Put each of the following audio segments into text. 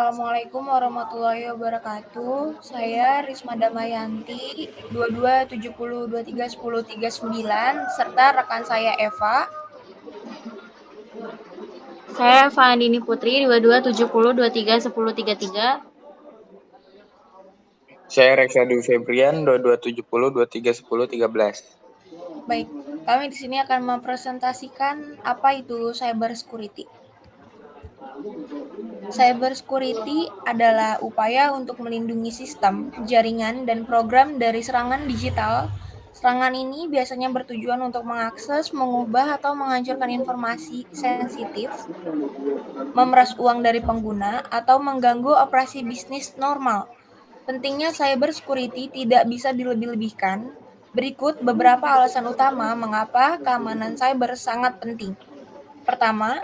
Assalamualaikum warahmatullahi wabarakatuh. Saya Risma Damayanti, 2270231039 serta rekan saya Eva. Saya Eva Andini Putri, 2270231033. Saya Reksa Dwi Febrian, 2270231013. Baik, kami di sini akan mempresentasikan apa itu cyber security. Cyber security adalah upaya untuk melindungi sistem, jaringan, dan program dari serangan digital. Serangan ini biasanya bertujuan untuk mengakses, mengubah, atau menghancurkan informasi sensitif, memeras uang dari pengguna, atau mengganggu operasi bisnis normal. Pentingnya cyber security tidak bisa dilebih-lebihkan. Berikut beberapa alasan utama mengapa keamanan cyber sangat penting. Pertama,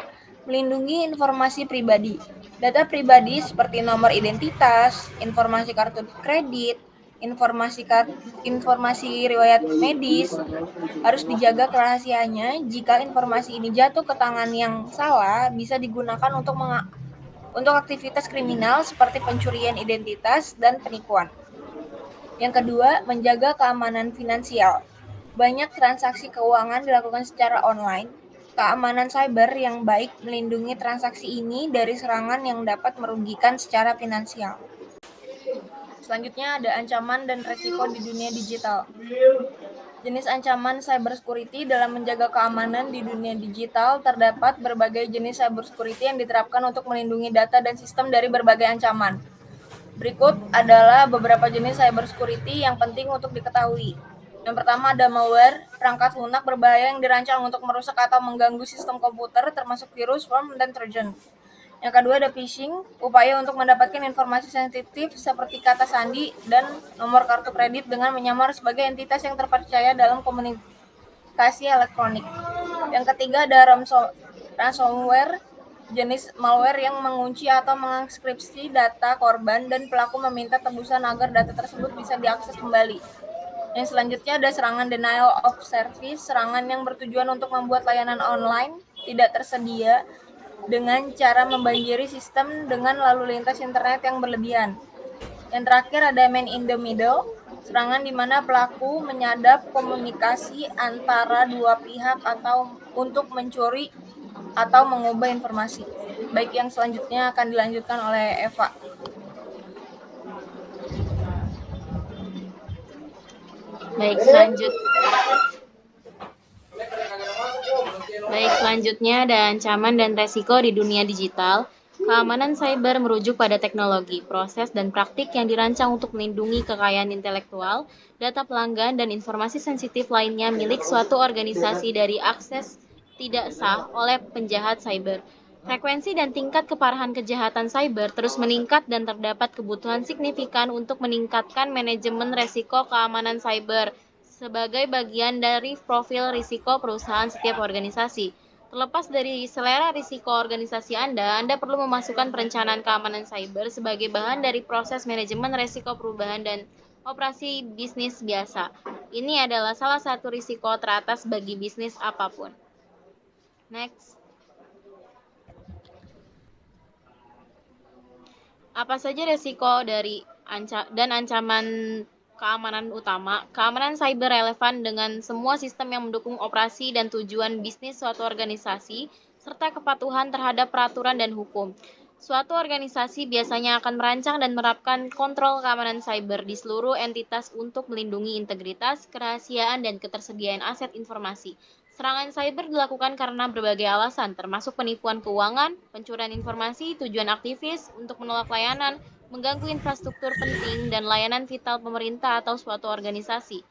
melindungi informasi pribadi. Data pribadi seperti nomor identitas, informasi kartu kredit, informasi riwayat medis harus dijaga kerahasiaannya. Jika informasi ini jatuh ke tangan yang salah, bisa digunakan untuk aktivitas kriminal seperti pencurian identitas dan penipuan. Yang kedua, menjaga keamanan finansial. Banyak transaksi keuangan dilakukan secara online. Keamanan cyber yang baik melindungi transaksi ini dari serangan yang dapat merugikan secara finansial. Selanjutnya ada ancaman dan resiko di dunia digital. Jenis ancaman cybersecurity dalam menjaga keamanan di dunia digital terdapat berbagai jenis cybersecurity yang diterapkan untuk melindungi data dan sistem dari berbagai ancaman. Berikut adalah beberapa jenis cybersecurity yang penting untuk diketahui. Yang pertama ada malware, perangkat lunak berbahaya yang dirancang untuk merusak atau mengganggu sistem komputer termasuk virus, worm, dan trojan. Yang kedua ada phishing, upaya untuk mendapatkan informasi sensitif seperti kata sandi dan nomor kartu kredit dengan menyamar sebagai entitas yang terpercaya dalam komunikasi elektronik. Yang ketiga ada ransomware, jenis malware yang mengunci atau mengekskripsi data korban dan pelaku meminta tebusan agar data tersebut bisa diakses kembali. Yang selanjutnya ada serangan denial of service, serangan yang bertujuan untuk membuat layanan online tidak tersedia dengan cara membanjiri sistem dengan lalu lintas internet yang berlebihan. Yang terakhir ada man in the middle, serangan di mana pelaku menyadap komunikasi antara dua pihak atau untuk mencuri atau mengubah informasi. Baik, yang selanjutnya akan dilanjutkan oleh Eva. Baik, selanjutnya ada ancaman dan resiko di dunia digital. Keamanan cyber merujuk pada teknologi, proses, dan praktik yang dirancang untuk melindungi kekayaan intelektual, data pelanggan, dan informasi sensitif lainnya milik suatu organisasi dari akses tidak sah oleh penjahat cyber. Frekuensi dan tingkat keparahan kejahatan cyber terus meningkat dan terdapat kebutuhan signifikan untuk meningkatkan manajemen resiko keamanan cyber sebagai bagian dari profil risiko perusahaan setiap organisasi. Terlepas dari selera risiko organisasi Anda perlu memasukkan perencanaan keamanan cyber sebagai bahan dari proses manajemen risiko perubahan dan operasi bisnis biasa. Ini adalah salah satu risiko teratas bagi bisnis apapun. Next. Apa saja risiko dari ancaman keamanan utama? Keamanan cyber relevan dengan semua sistem yang mendukung operasi dan tujuan bisnis suatu organisasi, serta kepatuhan terhadap peraturan dan hukum. Suatu organisasi biasanya akan merancang dan menerapkan kontrol keamanan cyber di seluruh entitas untuk melindungi integritas, kerahasiaan, dan ketersediaan aset informasi. Serangan cyber dilakukan karena berbagai alasan, termasuk penipuan keuangan, pencurian informasi, tujuan aktivis, untuk menolak layanan, mengganggu infrastruktur penting, dan layanan vital pemerintah atau suatu organisasi.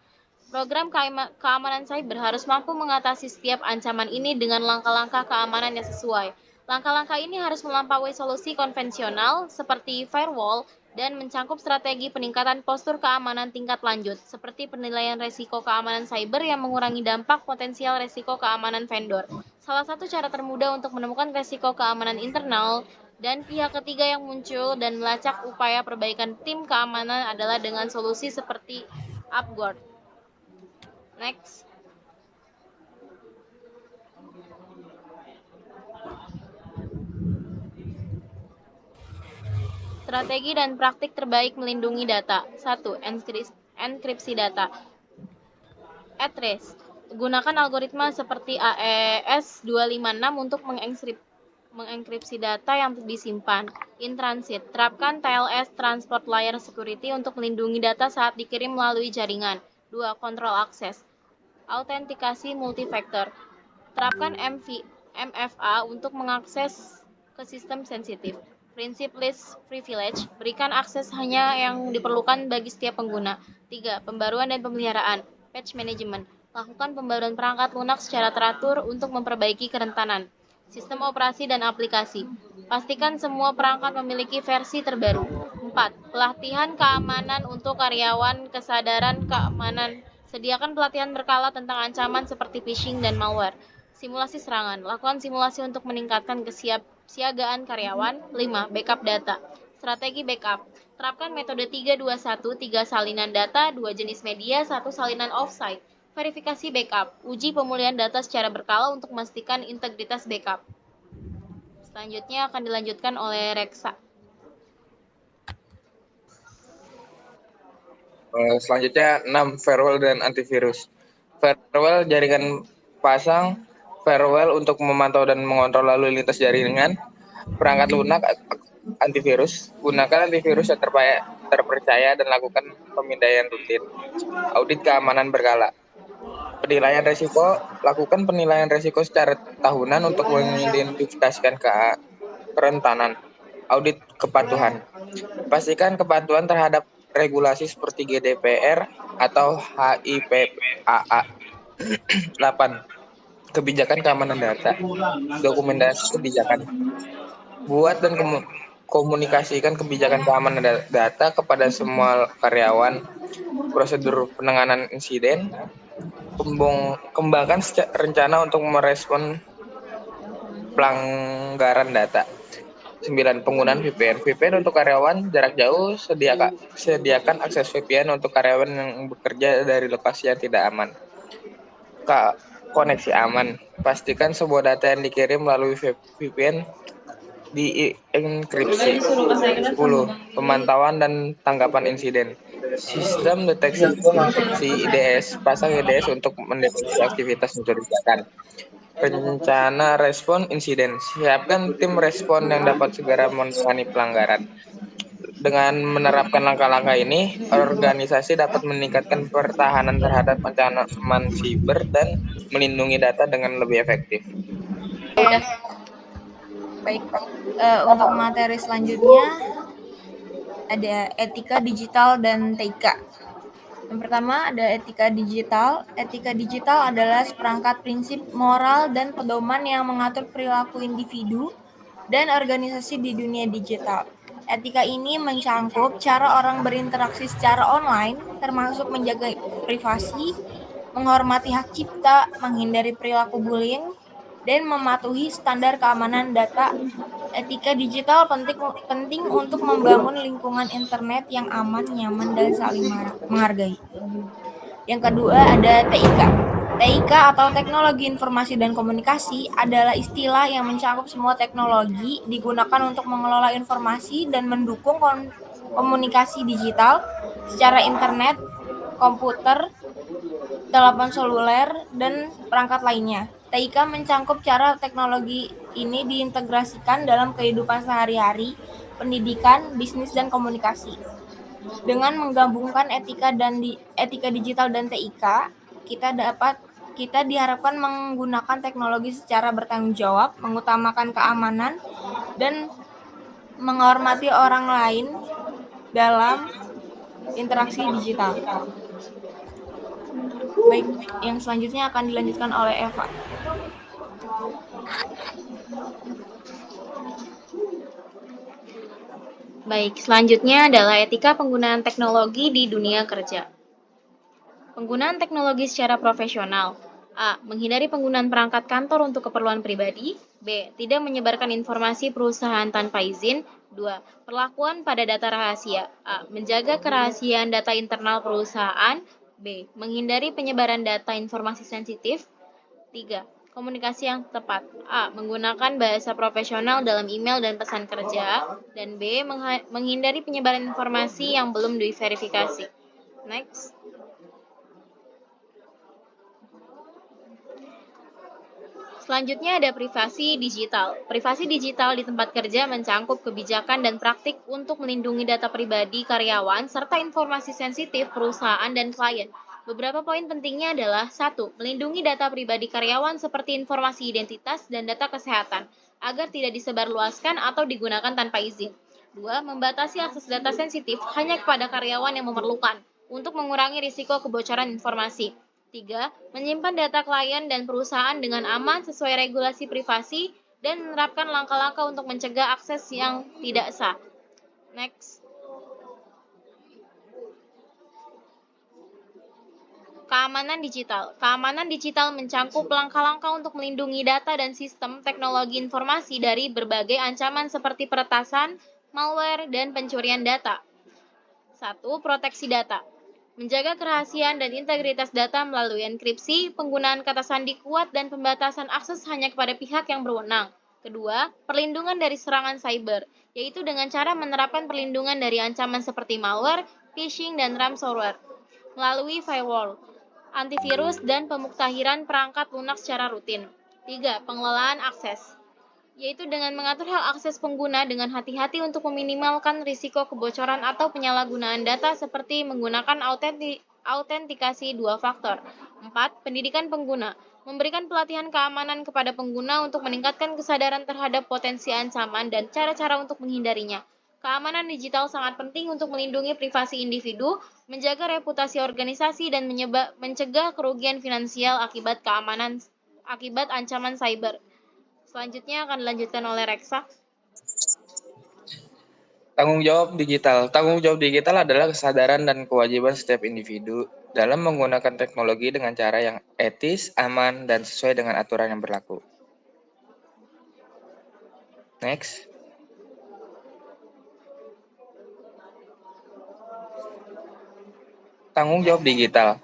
Program keamanan cyber harus mampu mengatasi setiap ancaman ini dengan langkah-langkah keamanan yang sesuai. Langkah-langkah ini harus melampaui solusi konvensional seperti firewall dan mencangkup strategi peningkatan postur keamanan tingkat lanjut, seperti penilaian resiko keamanan cyber yang mengurangi dampak potensial resiko keamanan vendor. Salah satu cara termudah untuk menemukan resiko keamanan internal dan pihak ketiga yang muncul dan melacak upaya perbaikan tim keamanan adalah dengan solusi seperti UpGuard. Next. Strategi dan praktik terbaik melindungi data. 1. Enkripsi data. At rest. Gunakan algoritma seperti AES 256 untuk mengenkripsi data yang disimpan. In transit. Terapkan TLS Transport Layer Security untuk melindungi data saat dikirim melalui jaringan. 2. Kontrol akses. Autentikasi multifaktor. Terapkan MFA untuk mengakses ke sistem sensitif. Prinsip least privilege, berikan akses hanya yang diperlukan bagi setiap pengguna. 3. Pembaruan dan pemeliharaan. Patch management, lakukan pembaruan perangkat lunak secara teratur untuk memperbaiki kerentanan. Sistem operasi dan aplikasi. Pastikan semua perangkat memiliki versi terbaru. 4. Pelatihan keamanan untuk karyawan, kesadaran keamanan. Sediakan pelatihan berkala tentang ancaman seperti phishing dan malware. Simulasi serangan. Lakukan simulasi untuk meningkatkan kesiapsiagaan karyawan. 5. Backup data. Strategi backup. Terapkan metode 3-2-1, 3 salinan data, 2 jenis media, 1 salinan offsite. Verifikasi backup. Uji pemulihan data secara berkala untuk memastikan integritas backup. Selanjutnya akan dilanjutkan oleh Reksa. Selanjutnya 6. Firewall dan antivirus. Firewall jaringan pasang, firewall untuk memantau dan mengontrol lalu lintas jaringan, perangkat lunak, antivirus. Gunakan antivirus yang terpercaya dan lakukan pemindaian rutin. Audit keamanan berkala. Penilaian resiko, lakukan penilaian resiko secara tahunan untuk mengidentifikasikan kerentanan. Audit kepatuhan. Pastikan kepatuhan terhadap regulasi seperti GDPR atau HIPAA. 8. Kebijakan keamanan data. Dokumentasi kebijakan. Buat dan komunikasikan kebijakan keamanan data kepada semua karyawan. Prosedur penanganan insiden. Kembangkan rencana untuk merespon pelanggaran data. 9. Penggunaan VPN. VPN untuk karyawan jarak jauh, sediakan akses VPN untuk karyawan yang bekerja dari lokasi yang tidak aman. Koneksi aman. Pastikan sebuah data yang dikirim melalui VPN dienkripsi. 10. Pemantauan dan tanggapan insiden. Sistem deteksi IDS. Pasang IDS untuk mendeteksi aktivitas mencurigakan. Rencana respon insiden. Siapkan tim respon yang dapat segera menangani pelanggaran. Dengan menerapkan langkah-langkah ini, organisasi dapat meningkatkan pertahanan terhadap ancaman siber dan melindungi data dengan lebih efektif. Baik, untuk materi selanjutnya ada etika digital dan TIK. Yang pertama ada etika digital. Etika digital adalah seperangkat prinsip moral dan pedoman yang mengatur perilaku individu dan organisasi di dunia digital. Etika ini mencangkup cara orang berinteraksi secara online, termasuk menjaga privasi, menghormati hak cipta, menghindari perilaku bullying, dan mematuhi standar keamanan data. Etika digital penting untuk membangun lingkungan internet yang aman, nyaman, dan saling menghargai. Yang kedua ada TIK. TIK atau Teknologi Informasi dan Komunikasi adalah istilah yang mencakup semua teknologi digunakan untuk mengelola informasi dan mendukung komunikasi digital secara internet, komputer, telepon seluler, dan perangkat lainnya. TIK mencangkup cara teknologi ini diintegrasikan dalam kehidupan sehari-hari, pendidikan, bisnis, dan komunikasi. Dengan menggabungkan etika digital dan TIK, kita diharapkan menggunakan teknologi secara bertanggung jawab, mengutamakan keamanan, dan menghormati orang lain dalam interaksi digital. Baik, yang selanjutnya akan dilanjutkan oleh Eva. Baik, selanjutnya adalah etika penggunaan teknologi di dunia kerja. Penggunaan teknologi secara profesional. A. Menghindari penggunaan perangkat kantor untuk keperluan pribadi. B. Tidak menyebarkan informasi perusahaan tanpa izin. 2. Perlakuan pada data rahasia. A. Menjaga kerahasiaan data internal perusahaan. B. Menghindari penyebaran data informasi sensitif. 3. komunikasi yang tepat. A. Menggunakan bahasa profesional dalam email dan pesan kerja. Dan B. Menghindari penyebaran informasi yang belum diverifikasi. Next. Selanjutnya ada privasi digital. Privasi digital di tempat kerja mencangkup kebijakan dan praktik untuk melindungi data pribadi karyawan serta informasi sensitif perusahaan dan klien. Beberapa poin pentingnya adalah 1. Melindungi data pribadi karyawan seperti informasi identitas dan data kesehatan agar tidak disebarluaskan atau digunakan tanpa izin. 2. Membatasi akses data sensitif hanya kepada karyawan yang memerlukan untuk mengurangi risiko kebocoran informasi. 3. Menyimpan data klien dan perusahaan dengan aman sesuai regulasi privasi dan menerapkan langkah-langkah untuk mencegah akses yang tidak sah. Next. Keamanan digital. Keamanan digital mencangkup langkah-langkah untuk melindungi data dan sistem teknologi informasi dari berbagai ancaman seperti peretasan, malware, dan pencurian data. 1. Proteksi data. Menjaga kerahasiaan dan integritas data melalui enkripsi, penggunaan kata sandi kuat, dan pembatasan akses hanya kepada pihak yang berwenang. Kedua, perlindungan dari serangan cyber, yaitu dengan cara menerapkan perlindungan dari ancaman seperti malware, phishing, dan ransomware melalui firewall, antivirus, dan pemuktahiran perangkat lunak secara rutin. 3. Pengelolaan akses, yaitu dengan mengatur hak akses pengguna dengan hati-hati untuk meminimalkan risiko kebocoran atau penyalahgunaan data seperti menggunakan autentikasi 2 faktor. 4. Pendidikan pengguna, memberikan pelatihan keamanan kepada pengguna untuk meningkatkan kesadaran terhadap potensi ancaman dan cara-cara untuk menghindarinya. Keamanan digital sangat penting untuk melindungi privasi individu, menjaga reputasi organisasi, dan mencegah kerugian finansial akibat ancaman cyber. Selanjutnya akan dilanjutkan oleh Reksa. Tanggung jawab digital. Tanggung jawab digital adalah kesadaran dan kewajiban setiap individu dalam menggunakan teknologi dengan cara yang etis, aman, dan sesuai dengan aturan yang berlaku. Next. Tanggung jawab digital.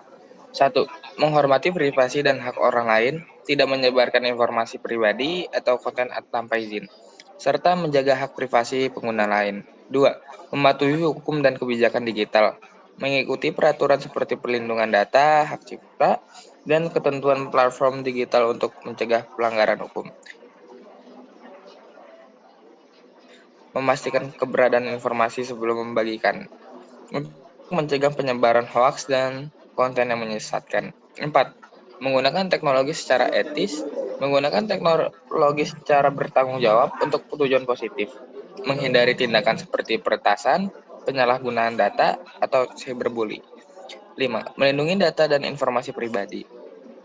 1. Menghormati privasi dan hak orang lain, tidak menyebarkan informasi pribadi atau konten tanpa izin, serta menjaga hak privasi pengguna lain. 2. Mematuhi hukum dan kebijakan digital, mengikuti peraturan seperti perlindungan data, hak cipta, dan ketentuan platform digital untuk mencegah pelanggaran hukum. Memastikan keberadaan informasi sebelum membagikan, untuk mencegah penyebaran hoaks dan konten yang menyesatkan. 4. Menggunakan teknologi secara etis, menggunakan teknologi secara bertanggung jawab untuk tujuan positif, menghindari tindakan seperti peretasan, penyalahgunaan data, atau cyberbully. 5. Melindungi data dan informasi pribadi,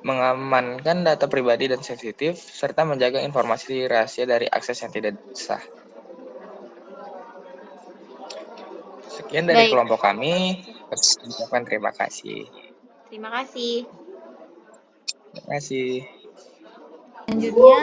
mengamankan data pribadi dan sensitif, serta menjaga informasi rahasia dari akses yang tidak sah. Sekian dari Baik. kelompok kami. Ucapkan terima kasih. Terima kasih. Terima kasih. Selanjutnya